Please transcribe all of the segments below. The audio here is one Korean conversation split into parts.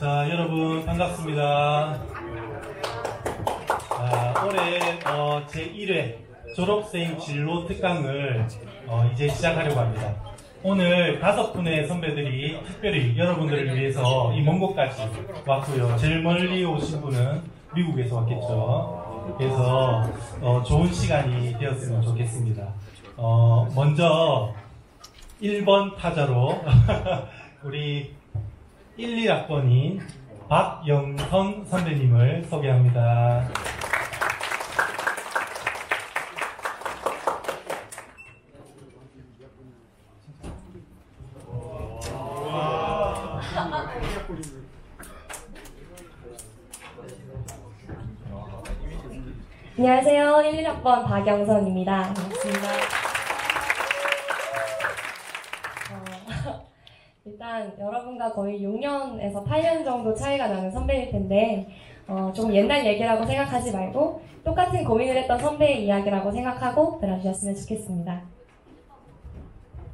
자, 여러분 반갑습니다. 올해 제1회 졸업생 진로 특강을 이제 시작하려고 합니다. 오늘 5분의 선배들이 특별히 여러분들을 위해서 이 먼 곳까지 왔고요. 제일 멀리 오신 분은 미국에서 왔겠죠. 그래서 좋은 시간이 되었으면 좋겠습니다. 먼저 1번 타자로 우리 1, 2학번인 박영선 선배님을 소개합니다. 안녕하세요. 1, 1학번 박영선입니다. 반갑습니다. 일단 여러분과 거의 6년에서 8년 정도 차이가 나는 선배일 텐데 조금 옛날 얘기라고 생각하지 말고 똑같은 고민을 했던 선배의 이야기라고 생각하고 들어주셨으면 좋겠습니다.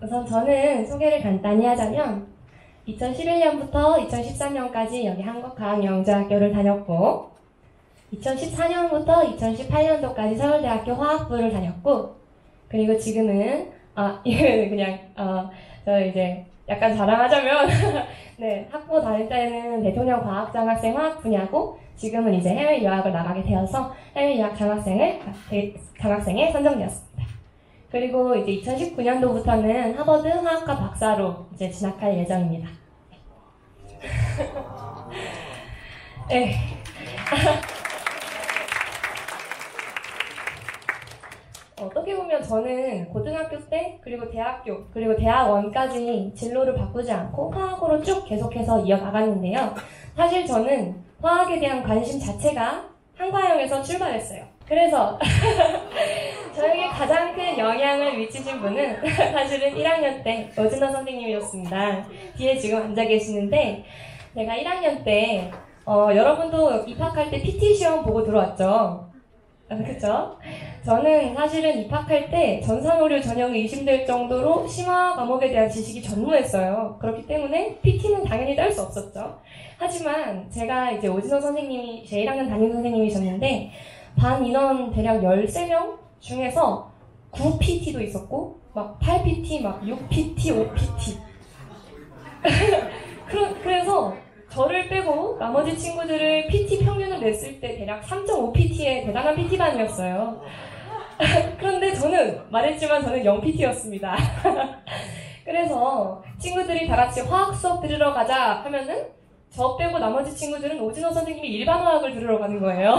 우선 저는 소개를 간단히 하자면 2011년부터 2013년까지 여기 한국과학영재학교를 다녔고 2014년부터 2018년도까지 서울대학교 화학부를 다녔고 그리고 지금은 이거는 그냥 저 이제 약간 자랑하자면 네, 학부 다닐 때는 대통령 과학장학생 화학 분야고 지금은 이제 해외 유학을 나가게 되어서 해외 유학 장학생에 선정되었습니다. 그리고 이제 2019년도부터는 하버드 화학과 박사로 이제 진학할 예정입니다. 네. 어떻게 보면 저는 고등학교 때 그리고 대학교 그리고 대학원까지 진로를 바꾸지 않고 화학으로 쭉 계속해서 이어나갔는데요. 사실 저는 화학에 대한 관심 자체가 한과형에서 출발했어요. 그래서 저에게 가장 큰 영향을 미치신 분은 사실은 1학년 때 오진호 선생님이었습니다. 뒤에 지금 앉아 계시는데 제가 1학년 때 여러분도 입학할 때 PT 시험 보고 들어왔죠? 그쵸? 저는 사실은 입학할 때 전산오류 전형이 의심될 정도로 심화 과목에 대한 지식이 전무했어요. 그렇기 때문에 PT는 당연히 딸 수 없었죠. 하지만 제가 이제 오진호 선생님이 제 1학년 담임 선생님이셨는데 반 인원 대략 13명 중에서 9PT도 있었고 막 8PT, 막 6PT, 5PT 그래서 저를 빼고 나머지 친구들을 PT 평균을 냈을 때 대략 3.5PT의 대단한 PT반이었어요. 그런데 저는 말했지만 저는 0PT였습니다. 그래서 친구들이 다 같이 화학 수업 들으러 가자 하면은 저 빼고 나머지 친구들은 오진호 선생님이 일반 화학을 들으러 가는 거예요.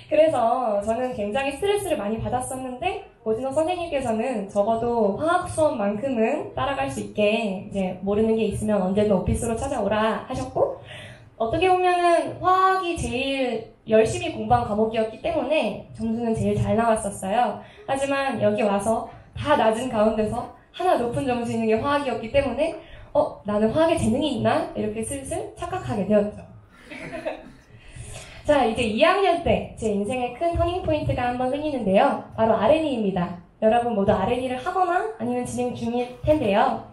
그래서 저는 굉장히 스트레스를 많이 받았었는데 오진호 선생님께서는 적어도 화학 수업만큼은 따라갈 수 있게 이제 모르는 게 있으면 언제든 오피스로 찾아오라 하셨고 어떻게 보면은 화학이 제일 열심히 공부한 과목이었기 때문에 점수는 제일 잘 나왔었어요. 하지만 여기 와서 다 낮은 가운데서 하나 높은 점수 있는 게 화학이었기 때문에 나는 화학에 재능이 있나? 이렇게 슬슬 착각하게 되었죠. 자, 이제 2학년 때 제 인생의 큰 터닝포인트가 한번 생기는데요. 바로 R&E입니다. 여러분 모두 R&E를 하거나 아니면 진행 중일 텐데요.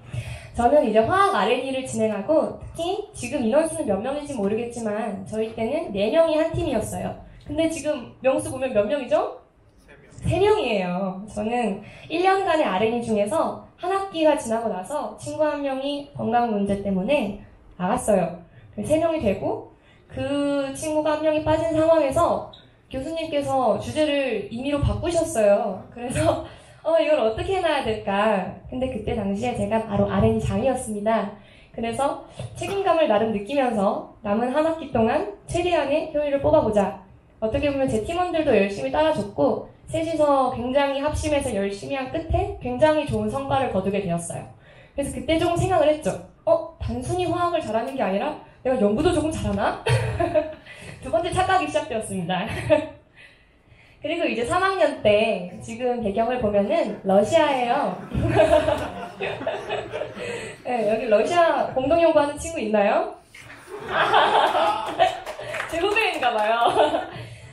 저는 이제 화학 R&E를 진행하고 특히 지금 인원수는 몇 명인지 모르겠지만 저희 때는 4명이 한 팀이었어요. 근데 지금 명수 보면 몇 명이죠? 3명이에요. 저는 1년간의 R&E 중에서 한 학기가 지나고 나서 친구 한 명이 건강 문제 때문에 나갔어요. 3명이 되고 그 친구가 한 명이 빠진 상황에서 교수님께서 주제를 임의로 바꾸셨어요. 그래서 이걸 어떻게 해놔야 될까? 근데 그때 당시에 제가 바로 R&E 장이었습니다. 그래서 책임감을 나름 느끼면서 남은 한 학기 동안 최대한의 효율을 뽑아보자. 어떻게 보면 제 팀원들도 열심히 따라줬고 셋이서 굉장히 합심해서 열심히 한 끝에 굉장히 좋은 성과를 거두게 되었어요. 그래서 그때 조금 생각을 했죠. 단순히 화학을 잘하는 게 아니라 내가 연구도 조금 잘하나? 두 번째 착각이 시작되었습니다. 그리고 이제 3학년 때 지금 배경을 보면은 러시아예요. 네, 여기 러시아 공동연구하는 친구 있나요? 제 후배인가 봐요.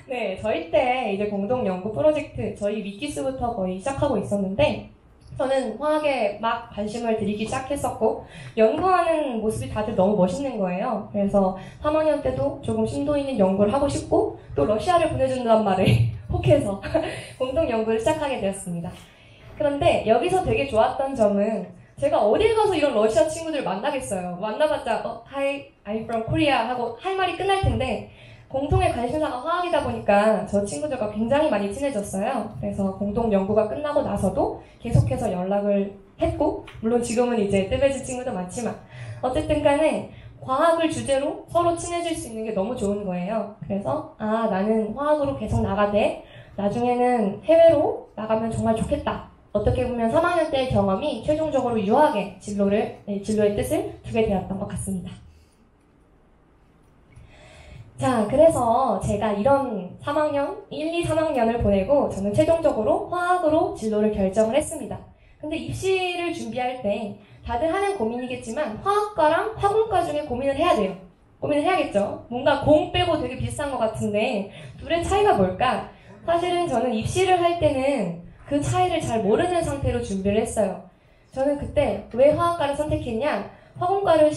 네, 저희 때 이제 공동연구 프로젝트 저희 위키스부터 거의 시작하고 있었는데 저는 화학에 막 관심을 들이기 시작했었고 연구하는 모습이 다들 너무 멋있는 거예요. 그래서 3학년 때도 조금 심도 있는 연구를 하고 싶고 또 러시아를 보내준다는 말에 혹해서 공동 연구를 시작하게 되었습니다. 그런데 여기서 되게 좋았던 점은 제가 어딜 가서 이런 러시아 친구들을 만나겠어요. 만나봤자 Hi, I'm from Korea 하고 할 말이 끝날 텐데 공통의 관심사가 화학이다 보니까 저 친구들과 굉장히 많이 친해졌어요. 그래서 공동 연구가 끝나고 나서도 계속해서 연락을 했고 물론 지금은 이제 떼배지 친구도 많지만 어쨌든 간에 과학을 주제로 서로 친해질 수 있는 게 너무 좋은 거예요. 그래서 나는 화학으로 계속 나가되 나중에는 해외로 나가면 정말 좋겠다. 어떻게 보면 3학년 때의 경험이 최종적으로 유학의 진로의 뜻을 두게 되었던 것 같습니다. 자, 그래서 제가 이런 1, 2, 3학년을 보내고 저는 최종적으로 화학으로 진로를 결정을 했습니다. 근데 입시를 준비할 때 다들 하는 고민이겠지만 화학과랑 화공과 중에 고민을 해야 돼요. 고민을 해야겠죠. 뭔가 공 빼고 되게 비슷한 것 같은데 둘의 차이가 뭘까? 사실은 저는 입시를 할 때는 그 차이를 잘 모르는 상태로 준비를 했어요. 저는 그때 왜 화학과를 선택했냐? 화공과를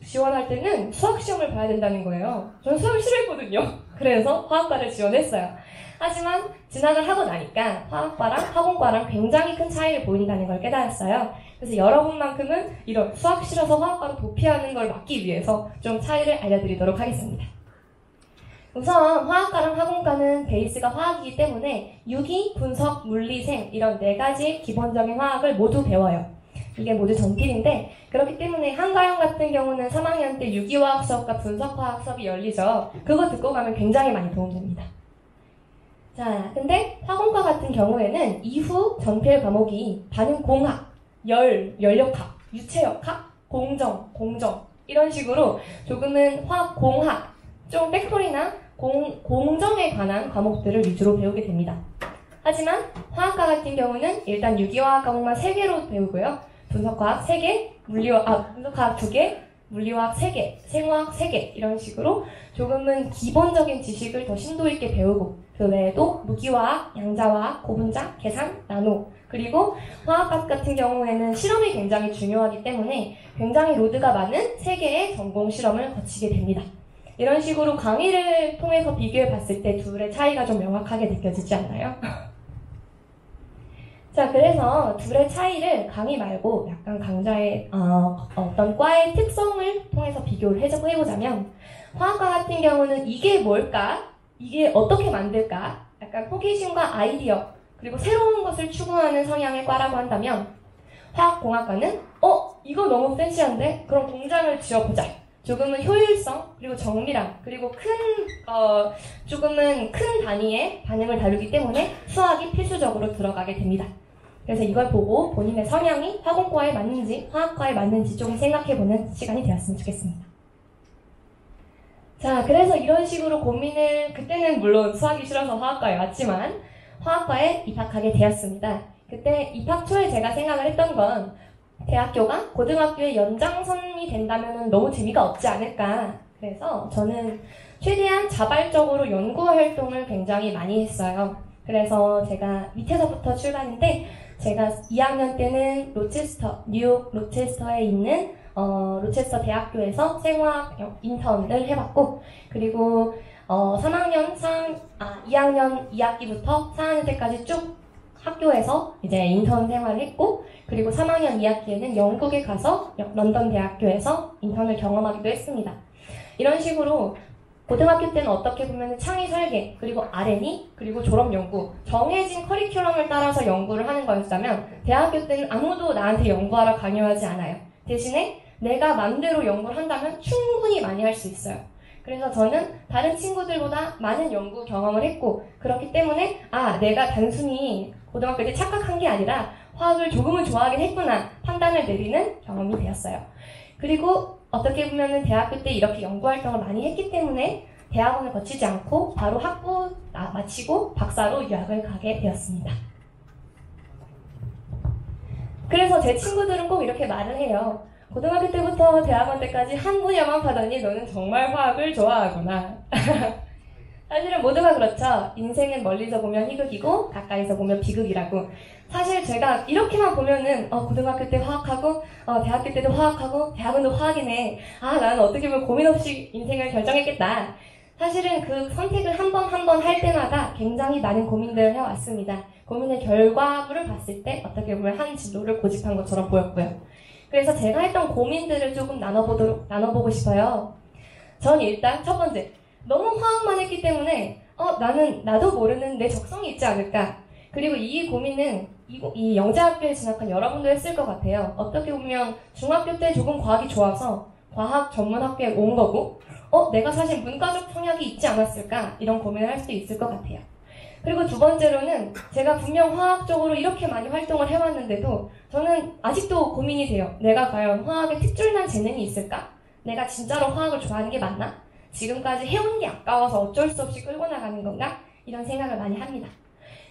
지원할 때는 수학시험을 봐야 된다는 거예요. 저는 수학을 싫어했거든요. 그래서 화학과를 지원했어요. 하지만 진학을 하고 나니까 화학과랑 화공과랑 굉장히 큰 차이를 보인다는 걸 깨달았어요. 그래서 여러분만큼은 이런 수학 싫어서 화학과로 도피하는 걸 막기 위해서 좀 차이를 알려드리도록 하겠습니다. 우선 화학과랑 화공과는 베이스가 화학이기 때문에 유기, 분석, 물리생 이런 4가지 기본적인 화학을 모두 배워요. 이게 모두 전필인데 그렇기 때문에 한가영 같은 경우는 3학년 때 유기화학 수업과 분석화학 수업이 열리죠. 그거 듣고 가면 굉장히 많이 도움됩니다. 자, 근데 화공과 같은 경우에는 이후 전필 과목이 반응공학, 연력학, 유체역학, 공정 이런 식으로 조금은 화공학, 좀 팩토리나 공정에 관한 과목들을 위주로 배우게 됩니다. 하지만 화학과 같은 경우는 일단 유기화학 과목만 3개로 배우고요. 분석화학 3개, 분석화학 2개, 물리화학 3개, 생화학 3개 이런 식으로 조금은 기본적인 지식을 더 심도 있게 배우고 그 외에도 무기화학, 양자화학, 고분자, 계산, 나노 그리고 화학과 같은 경우에는 실험이 굉장히 중요하기 때문에 굉장히 로드가 많은 3개의 전공 실험을 거치게 됩니다. 이런 식으로 강의를 통해서 비교해 봤을 때 둘의 차이가 좀 명확하게 느껴지지 않나요? 자, 그래서 둘의 차이를 강의 말고 약간 강좌의 어떤 과의 특성을 통해서 비교를 해보자면 화학과 같은 경우는 이게 뭘까? 이게 어떻게 만들까? 약간 호기심과 아이디어 그리고 새로운 것을 추구하는 성향의 과라고 한다면 화학공학과는 이거 너무 팬시한데? 그럼 공장을 지어보자. 조금은 효율성, 그리고 정밀함, 그리고 조금은 큰 단위의 반응을 다루기 때문에 수학이 필수적으로 들어가게 됩니다. 그래서 이걸 보고 본인의 성향이 화공과에 맞는지 화학과에 맞는지 조금 생각해보는 시간이 되었으면 좋겠습니다. 자, 그래서 이런 식으로 고민을 그때는 물론 수학이 싫어서 화학과에 왔지만 화학과에 입학하게 되었습니다. 그때 입학 초에 제가 생각을 했던 건 대학교가 고등학교의 연장선이 된다면 너무 재미가 없지 않을까. 그래서 저는 최대한 자발적으로 연구 활동을 굉장히 많이 했어요. 그래서 제가 밑에서부터 출발인데 제가 2학년 때는 뉴욕 로체스터에 있는 로체스터 대학교에서 생화학 인턴을 해봤고 그리고 2학년 2학기부터 4학년 때까지 쭉 학교에서 이제 인턴 생활을 했고 그리고 3학년 2학기에는 영국에 가서 런던 대학교에서 인턴을 경험하기도 했습니다. 이런 식으로 고등학교 때는 어떻게 보면 창의 설계, 그리고 R&D, 그리고 졸업 연구 정해진 커리큘럼을 따라서 연구를 하는 거였다면 대학교 때는 아무도 나한테 연구하라 강요하지 않아요. 대신에 내가 맘대로 연구를 한다면 충분히 많이 할 수 있어요. 그래서 저는 다른 친구들보다 많은 연구 경험을 했고 그렇기 때문에 내가 단순히 고등학교 때 착각한 게 아니라 화학을 조금은 좋아하긴 했구나 판단을 내리는 경험이 되었어요. 그리고 어떻게 보면은 대학교 때 이렇게 연구활동을 많이 했기 때문에 대학원을 거치지 않고 바로 학부 마치고 박사로 유학을 가게 되었습니다. 그래서 제 친구들은 꼭 이렇게 말을 해요. 고등학교 때부터 대학원 때까지 한 분야만 파더니 너는 정말 화학을 좋아하구나. 사실은 모두가 그렇죠. 인생은 멀리서 보면 희극이고 가까이서 보면 비극이라고. 사실 제가 이렇게만 보면은 고등학교 때 화학하고 대학교 때도 화학하고 대학원도 화학이네. 아, 나는 어떻게 보면 고민 없이 인생을 결정했겠다. 사실은 그 선택을 한 번 한 번 할 때마다 굉장히 많은 고민들을 해왔습니다. 고민의 결과물을 봤을 때 어떻게 보면 한 진로를 고집한 것처럼 보였고요. 그래서 제가 했던 고민들을 조금 나눠보고 싶어요. 전 일단 첫 번째, 너무 화학만 했기 때문에 나도 모르는 내 적성이 있지 않을까. 그리고 이 고민은 이 영재학교에 진학한 여러분도 했을 것 같아요. 어떻게 보면 중학교 때 조금 과학이 좋아서 과학 전문학교에 온 거고 내가 사실 문과적 성향이 있지 않았을까? 이런 고민을 할 수도 있을 것 같아요. 그리고 두 번째로는 제가 분명 화학적으로 이렇게 많이 활동을 해왔는데도 저는 아직도 고민이 돼요. 내가 과연 화학에 특출난 재능이 있을까? 내가 진짜로 화학을 좋아하는 게 맞나? 지금까지 해온 게 아까워서 어쩔 수 없이 끌고 나가는 건가? 이런 생각을 많이 합니다.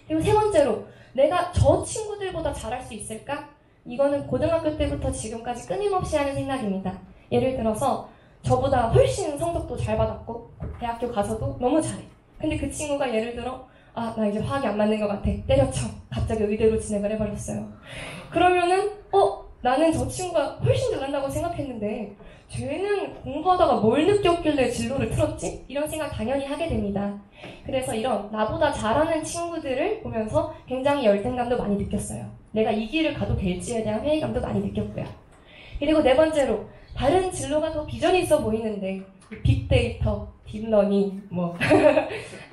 그리고 세 번째로 내가 저 친구들보다 잘할 수 있을까? 이거는 고등학교 때부터 지금까지 끊임없이 하는 생각입니다. 예를 들어서 저보다 훨씬 성적도 잘 받았고 대학교 가서도 너무 잘해. 근데 그 친구가 예를 들어 나 이제 화학이 안 맞는 것 같아. 때려쳐. 갑자기 의대로 진행을 해버렸어요. 그러면은 나는 저 친구가 훨씬 잘한다고 생각했는데 쟤는 공부하다가 뭘 느꼈길래 진로를 틀었지? 이런 생각 당연히 하게 됩니다. 그래서 이런 나보다 잘하는 친구들을 보면서 굉장히 열등감도 많이 느꼈어요. 내가 이 길을 가도 될지에 대한 회의감도 많이 느꼈고요. 그리고 네 번째로 다른 진로가 더 비전이 있어 보이는데 빅데이터, 딥러닝,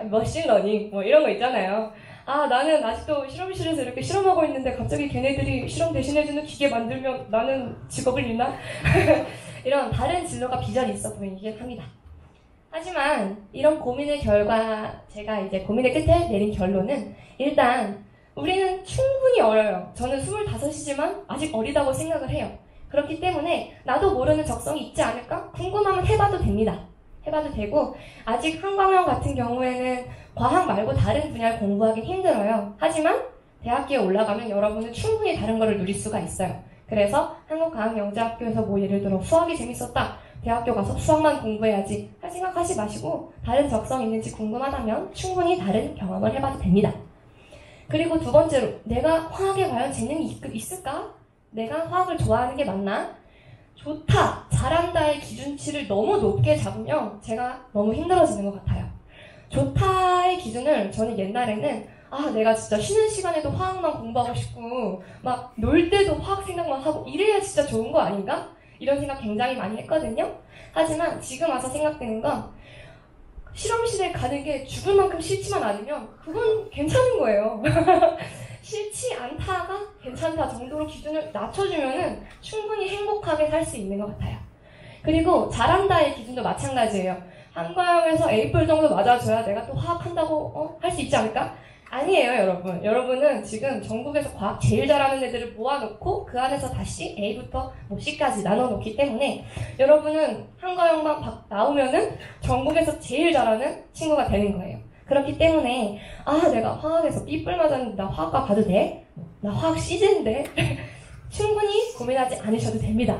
머신러닝 이런 거 있잖아요. 나는 아직도 실험실에서 이렇게 실험하고 있는데 갑자기 걔네들이 실험 대신해주는 기계 만들면 나는 직업을 잃나? 이런 다른 진로가 비전이 있어 보이긴 합니다. 하지만 이런 고민의 결과, 제가 이제 고민의 끝에 내린 결론은 일단 우리는 충분히 어려요. 저는 25이지만 아직 어리다고 생각을 해요. 그렇기 때문에 나도 모르는 적성이 있지 않을까? 궁금하면 해봐도 됩니다. 해봐도 되고 아직 한광형 같은 경우에는 과학 말고 다른 분야를 공부하기 힘들어요. 하지만 대학교에 올라가면 여러분은 충분히 다른 거를 누릴 수가 있어요. 그래서 한국과학영재학교에서 예를 들어 수학이 재밌었다. 대학교 가서 수학만 공부해야지 할 생각하지 마시고 다른 적성이 있는지 궁금하다면 충분히 다른 경험을 해봐도 됩니다. 그리고 두 번째로 내가 화학에 과연 재능이 있을까? 내가 화학을 좋아하는 게 맞나? 좋다, 잘한다의 기준치를 너무 높게 잡으면 제가 너무 힘들어지는 것 같아요. 좋다의 기준을 저는 옛날에는 내가 진짜 쉬는 시간에도 화학만 공부하고 싶고 막 놀 때도 화학 생각만 하고 이래야 진짜 좋은 거 아닌가? 이런 생각 굉장히 많이 했거든요. 하지만 지금 와서 생각되는 건 실험실에 가는 게 죽을 만큼 싫지만 않으면 그건 괜찮은 거예요. 싫지 않다가 괜찮다 정도로 기준을 낮춰주면은 충분히 행복하게 살 수 있는 것 같아요. 그리고 잘한다의 기준도 마찬가지예요. 한과형에서 A뿔 정도 맞아줘야 내가 또 화학한다고 할 수 있지 않을까? 아니에요, 여러분. 여러분은 지금 전국에서 과학 제일 잘하는 애들을 모아놓고 그 안에서 다시 A부터 C까지 나눠놓기 때문에 여러분은 한과형만 나오면은 전국에서 제일 잘하는 친구가 되는 거예요. 그렇기 때문에 내가 화학에서 B뿔 맞았는데 나 화학과 가도 돼? 나 화학 C제인데? 충분히 고민하지 않으셔도 됩니다.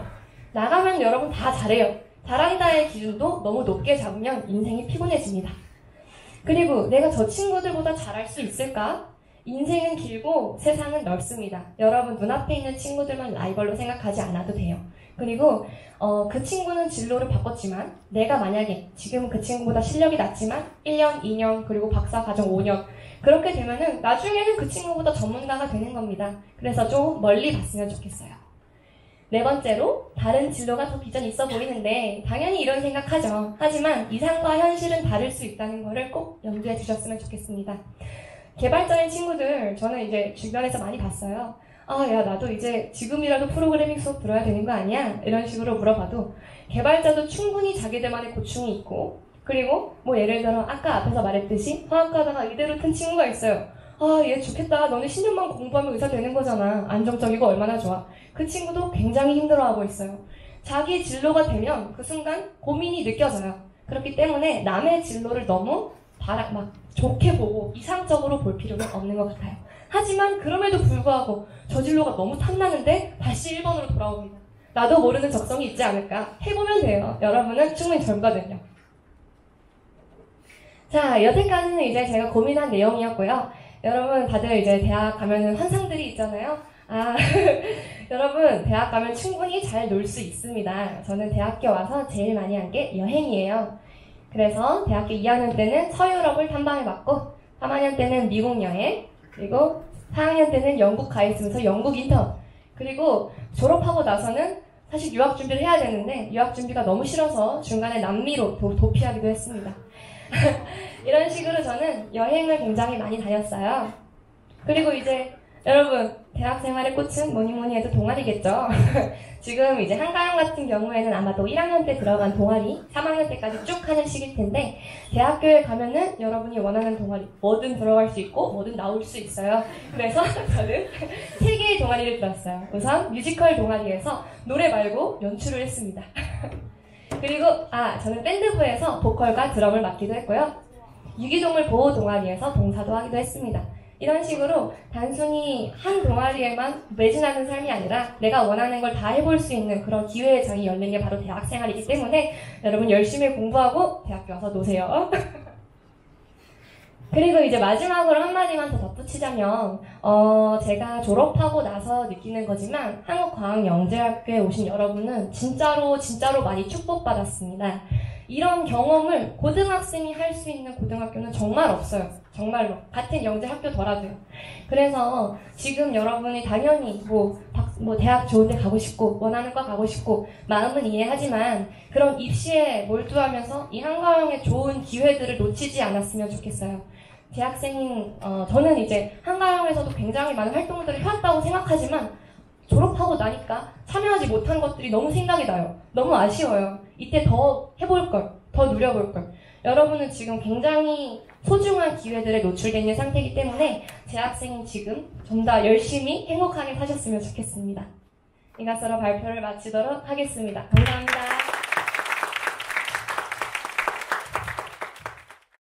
나가면 여러분 다 잘해요. 잘한다의 기준도 너무 높게 잡으면 인생이 피곤해집니다. 그리고 내가 저 친구들보다 잘할 수 있을까? 인생은 길고 세상은 넓습니다. 여러분 눈앞에 있는 친구들만 라이벌로 생각하지 않아도 돼요. 그리고 그 친구는 진로를 바꿨지만 내가 만약에 지금은 그 친구보다 실력이 낮지만 1년, 2년, 그리고 박사 과정 5년 그렇게 되면은 나중에는 그 친구보다 전문가가 되는 겁니다. 그래서 좀 멀리 봤으면 좋겠어요. 네 번째로 다른 진로가 더 비전이 있어 보이는데 당연히 이런 생각하죠. 하지만 이상과 현실은 다를 수 있다는 거를 꼭 염두에 두셨으면 좋겠습니다. 개발자인 친구들 저는 이제 주변에서 많이 봤어요. 야 나도 이제 지금이라도 프로그래밍 수업 들어야 되는 거 아니야? 이런 식으로 물어봐도 개발자도 충분히 자기들만의 고충이 있고 그리고 예를 들어 아까 앞에서 말했듯이 화학과다가 의대로 튼 친구가 있어요. 얘 좋겠다. 너는 10년만 공부하면 의사 되는 거잖아. 안정적이고 얼마나 좋아. 그 친구도 굉장히 힘들어하고 있어요. 자기 진로가 되면 그 순간 고민이 느껴져요. 그렇기 때문에 남의 진로를 너무 좋게 보고 이상적으로 볼 필요는 없는 것 같아요. 하지만 그럼에도 불구하고 저 진로가 너무 탐나는데 다시 1번으로 돌아옵니다. 나도 모르는 적성이 있지 않을까? 해보면 돼요. 여러분은 충분히 젊거든요. 자, 여태까지는 이제 제가 고민한 내용이었고요. 여러분, 다들 이제 대학 가면은 환상들이 있잖아요. 아, 여러분, 대학 가면 충분히 잘 놀 수 있습니다. 저는 대학교 와서 제일 많이 한 게 여행이에요. 그래서 대학교 2학년 때는 서유럽을 탐방해봤고, 3학년 때는 미국 여행, 그리고 4학년 때는 영국 가 있으면서 영국 인턴, 그리고 졸업하고 나서는 사실 유학 준비를 해야 되는데 유학 준비가 너무 싫어서 중간에 남미로 도피하기도 했습니다. 이런 식으로 저는 여행을 굉장히 많이 다녔어요. 그리고 이제 여러분, 대학 생활의 꽃은 뭐니 해도 동아리겠죠. 지금 이제 한가영 같은 경우에는 아마도 1학년 때 들어간 동아리 3학년 때까지 쭉 하는 시기일 텐데, 대학교에 가면은 여러분이 원하는 동아리 뭐든 들어갈 수 있고 뭐든 나올 수 있어요. 그래서 저는 3개의 동아리를 들었어요. 우선 뮤지컬 동아리에서 노래 말고 연출을 했습니다. 그리고 저는 밴드부에서 보컬과 드럼을 맡기도 했고요. 유기동물 보호 동아리에서 봉사도 하기도 했습니다. 이런 식으로 단순히 한 동아리에만 매진하는 삶이 아니라 내가 원하는 걸 다 해볼 수 있는 그런 기회의 장이 열린 게 바로 대학생활이기 때문에 여러분 열심히 공부하고 대학교 와서 노세요. 그리고 이제 마지막으로 한마디만 더 덧붙이자면 제가 졸업하고 나서 느끼는 거지만 한국과학영재학교에 오신 여러분은 진짜로 많이 축복받았습니다. 이런 경험을 고등학생이 할 수 있는 고등학교는 정말 없어요. 정말로. 같은 영재학교더라도요. 그래서 지금 여러분이 당연히 대학 좋은 데 가고 싶고 원하는 과 가고 싶고 마음은 이해하지만 그런 입시에 몰두하면서 이 한가영의 좋은 기회들을 놓치지 않았으면 좋겠어요. 대학생인 저는 이제 한가영에서도 굉장히 많은 활동들을 해왔다고 생각하지만 졸업하고 나니까 참여하지 못한 것들이 너무 생각이 나요. 너무 아쉬워요. 이때 더 해볼 걸, 더 누려볼 걸. 여러분은 지금 굉장히 소중한 기회들에 노출되어 있는 상태이기 때문에 재학생인 지금 좀 더 열심히 행복하게 사셨으면 좋겠습니다. 이것으로 발표를 마치도록 하겠습니다. 감사합니다.